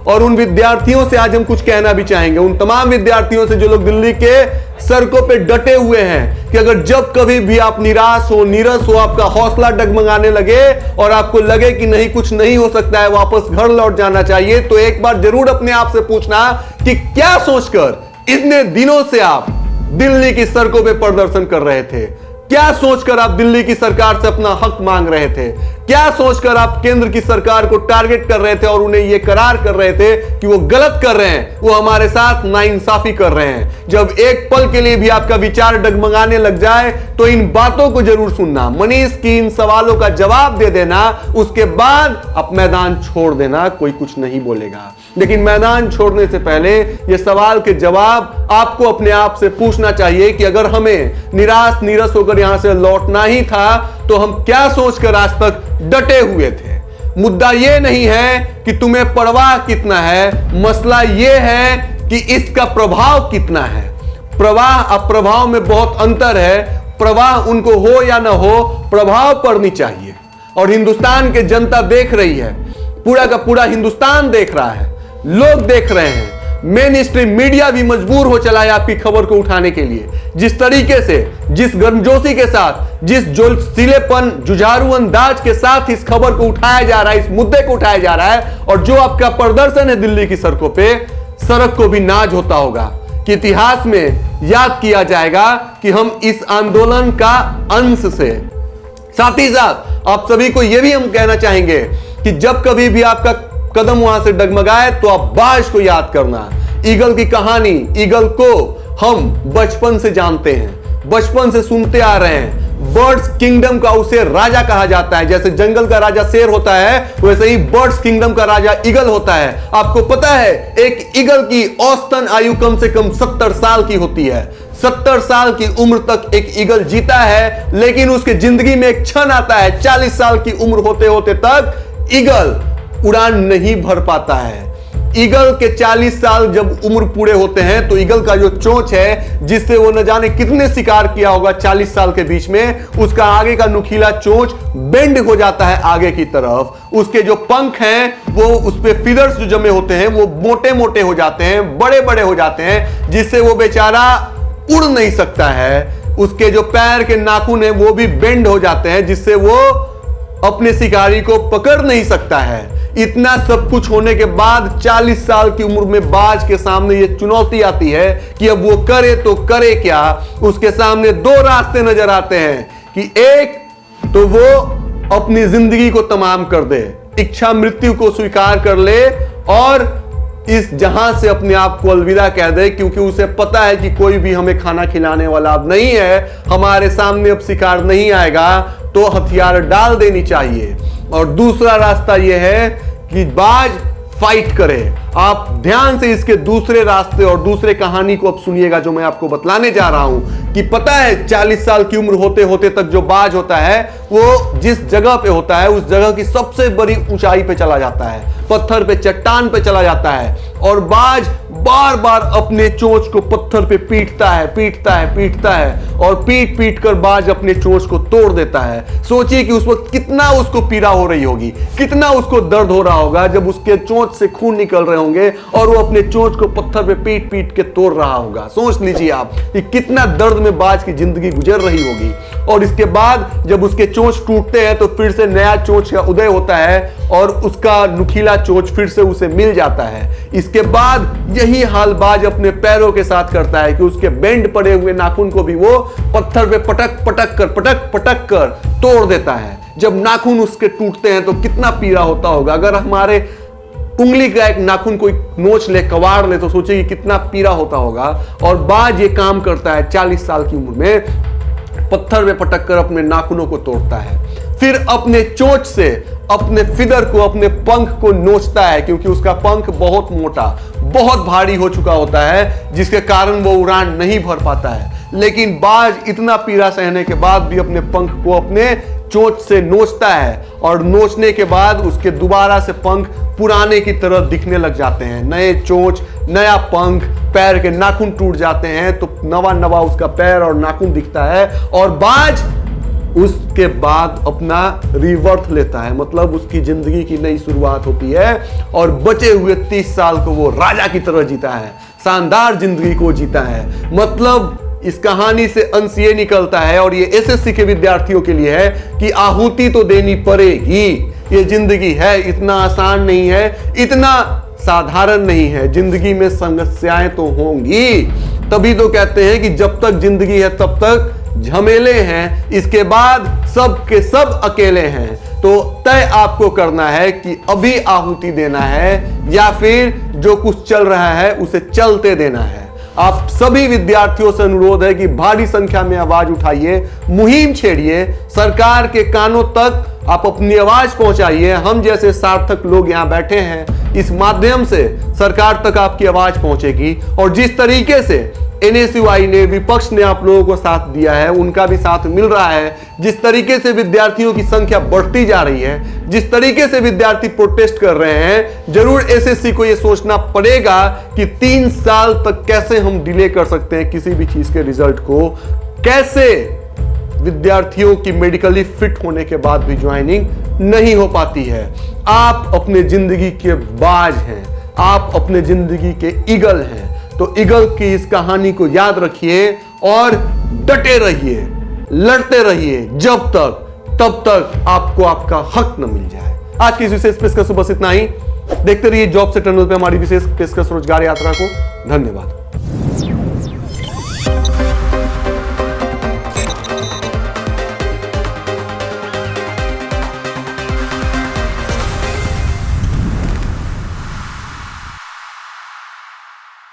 और उन विद्यार्थियों से आज हम कुछ कहना भी चाहेंगे, उन तमाम विद्यार्थियों से जो लोग दिल्ली के सड़कों पे डटे हुए हैं कि अगर जब कभी भी आप निराश हो, नीरस हो, आपका हौसला डगमगाने लगे और आपको लगे कि नहीं कुछ नहीं हो सकता है, वापस घर लौट जाना चाहिए, तो एक बार जरूर अपने आप से पूछना कि क्या सोचकर इतने दिनों से आप दिल्ली की सड़कों पे प्रदर्शन कर रहे थे, क्या सोचकर आप दिल्ली की सरकार से अपना हक मांग रहे थे, क्या सोचकर आप केंद्र की सरकार को टारगेट कर रहे थे और उन्हें यह करार कर रहे थे कि वो गलत कर रहे हैं, वो हमारे साथ नाइंसाफी कर रहे हैं। जब एक पल के लिए भी आपका विचार डगमगाने लग जाए तो इन बातों को जरूर सुनना, मनीष की इन सवालों का जवाब दे देना, उसके बाद आप मैदान छोड़ देना, कोई कुछ नहीं बोलेगा। लेकिन मैदान छोड़ने से पहले ये सवाल के जवाब आपको अपने आप से पूछना चाहिए कि अगर हमें निराश नीरस होकर यहां से लौटना ही था तो हम क्या सोचकर आज तक डटे हुए थे। मुद्दा यह नहीं है कि तुम्हें परवाह कितना है, मसला यह है कि इसका प्रभाव कितना है। प्रवाह और प्रभाव में बहुत अंतर है। प्रवाह उनको हो या ना हो, प्रभाव पड़नी चाहिए। और हिंदुस्तान की जनता देख रही है, पूरा का पूरा हिंदुस्तान देख रहा है, लोग देख रहे हैं, मेन स्ट्रीम मीडिया भी मजबूर हो चला है आपकी खबर को उठाने के लिए। जिस तरीके से, जिस गर्मजोशी के साथ, जिस जोशीलेपन, जुझारू अंदाज के साथ इस खबर को उठाया जा रहा है, इस मुद्दे को उठाया जा रहा है, और जो आपका प्रदर्शन है दिल्ली की सड़कों पे, सड़क को भी नाज होता होगा कि इतिहास में याद किया जाएगा कि हम इस आंदोलन का अंश से। साथ ही साथ आप सभी को यह भी हम कहना चाहेंगे कि जब कभी भी आपका कदम वहां से डगमगाए तो आप बाज को याद करना। ईगल की कहानी, ईगल को हम बचपन से जानते हैं, बचपन से सुनते आ रहे हैं। बर्ड्स किंगडम का उसे राजा कहा जाता है। जैसे जंगल का राजा शेर होता है, वैसे ही बर्ड्स किंगडम का राजा ईगल होता है। आपको पता है एक ईगल की औसतन आयु कम से कम 70 साल की होती है। 70 साल की उम्र तक एक ईगल जीता है, लेकिन उसके जिंदगी में एक क्षण आता है, 40 साल की उम्र होते होते तक ईगल उड़ान नहीं भर पाता है। ईगल के 40 साल जब उम्र पूरे होते हैं तो ईगल का जो चोंच है, जिससे वो न जाने कितने शिकार किया होगा 40 साल के बीच में, उसका आगे का नुकीला चोंच बेंड हो जाता है आगे की तरफ। उसके जो पंख हैं वो उस पे फीदर्स जो जमे होते हैं वो मोटे मोटे हो जाते हैं, बड़े बड़े हो जाते हैं, जिससे वो बेचारा उड़ नहीं सकता है। उसके जो पैर के नाखून है वो भी बेंड हो जाते हैं, जिससे वो अपने शिकारी को पकड़ नहीं सकता है। इतना सब कुछ होने के बाद 40 साल की उम्र में बाज के सामने ये चुनौती आती है कि अब वो करे तो करे क्या। उसके सामने दो रास्ते नजर आते हैं कि एक तो वो अपनी जिंदगी को तमाम कर दे, इच्छा मृत्यु को स्वीकार कर ले और इस जहां से अपने आप को अलविदा कह दे, क्योंकि उसे पता है कि कोई भी हमें खाना खिलाने वाला अब नहीं है, हमारे सामने अब शिकार नहीं आएगा, तो हथियार डाल देनी चाहिए। और दूसरा रास्ता यह है कि बाज फाइट करे। आप ध्यान से इसके दूसरे रास्ते और दूसरे कहानी को अब सुनिएगा जो मैं आपको बतलाने जा रहा हूं कि पता है 40 साल की उम्र होते होते तक जो बाज होता है वो जिस जगह पे होता है उस जगह की सबसे बड़ी ऊंचाई पे चला जाता है, पत्थर पे, चट्टान पे चला जाता है, और बाज बार बार अपने चोंच को पत्थर पे पीटता है और पीट पीट कर बाज अपने चोंच को तोड़ देता है। सोचिए कि उस वक्त कितना उसको पीड़ा हो रही होगी, कितना उसको दर्द हो रहा होगा जब उसके चोंच से खून निकल रहे होंगे और वो अपने चोंच को पत्थर पे पीट पीट के तोड़ रहा होगा। सोच लीजिए आप कि कितना दर्द में बाज की जिंदगी गुजर रही होगी। और इसके बाद जब उसके चोंच टूटते हैं तो फिर से नया चोंच का उदय होता है और उसका नुकीला चोंच फिर से उसे मिल जाता है। इसके बाद यही हाल बाज अपने पैरों के साथ करता है कि उसके बेंड पड़े हुए नाखून को भी वो पत्थर पे पटक पटक कर तोड़ देता है। जब नाखून उसके टूटते हैं तो कितना पीड़ा होता होगा। अगर हमारे उंगली का एक नाखून कोई नोच ले, कवाड़ ले, तो सोचिए कितना पीड़ा होता होगा। और बाज ये काम करता है 40 साल की उम्र में, पत्थर में पटक कर अपने नाखूनों को तोड़ता है, फिर अपने चोंच से अपने फिदर को, अपने पंख को नोचता है, क्योंकि उसका पंख बहुत मोटा, बहुत भारी हो चुका होता है, जिसके कारण वो उड़ान नहीं भर पाता है। लेकिन बाज इतना पीड़ा सहने के बाद भी अपने पंख को अपने चोंच से नोचता है, और नोचने के बाद उसके दोबारा से पंख पुराने की तरह दिखने लग जाते हैं। नए चोंच, नया पंख, पैर के नाखून टूट जाते हैं तो नवा नवा उसका पैर और नाखून दिखता है। और बाज उसके बाद अपना रिवर्थ लेता है, मतलब उसकी जिंदगी की नई शुरुआत होती है और बचे हुए 30 साल को वो राजा की तरह जीता है, शानदार जिंदगी को जीता है। मतलब इस कहानी से अंश ये निकलता है, और ये एसएससी के विद्यार्थियों के लिए है कि आहुति तो देनी पड़ेगी। ये जिंदगी है, इतना आसान नहीं है, इतना साधारण नहीं है। जिंदगी में समस्याएं तो होंगी, तभी तो कहते हैं कि जब तक जिंदगी है तब तक झमेले हैं, इसके बाद सब के सब अकेले हैं। तो तय आपको करना है कि अभी आहुति देना है या फिर जो कुछ चल रहा है उसे चलते देना है। आप सभी विद्यार्थियों से अनुरोध है कि भारी संख्या में आवाज उठाइए, मुहिम छेड़िए, सरकार के कानों तक आप अपनी आवाज पहुंचाइए। हम जैसे सार्थक लोग यहां बैठे हैं, इस माध्यम से सरकार तक आपकी आवाज पहुंचेगी। और जिस तरीके से एनएसयूआई ने, विपक्ष ने आप लोगों को साथ दिया है, उनका भी साथ मिल रहा है। जिस तरीके से विद्यार्थियों की संख्या बढ़ती जा रही है, जिस तरीके से विद्यार्थी प्रोटेस्ट कर रहे हैं, जरूर एसएससी को यह सोचना पड़ेगा कि 3 साल तक कैसे हम डिले कर सकते हैं किसी भी चीज के रिजल्ट को, कैसे विद्यार्थियों की मेडिकली फिट होने के बाद भी ज्वाइनिंग नहीं हो पाती है। आप अपने जिंदगी के बाज हैं, आप अपने जिंदगी के ईगल हैं। तो ईगल की इस कहानी को याद रखिए और डटे रहिए, लड़ते रहिए तब तक आपको आपका हक न मिल जाए। आज की इस विशेष पेशकश बस इतना ही। देखते रहिए जॉब से टनल पे हमारी विशेष पेशकश रोजगार यात्रा को। धन्यवाद।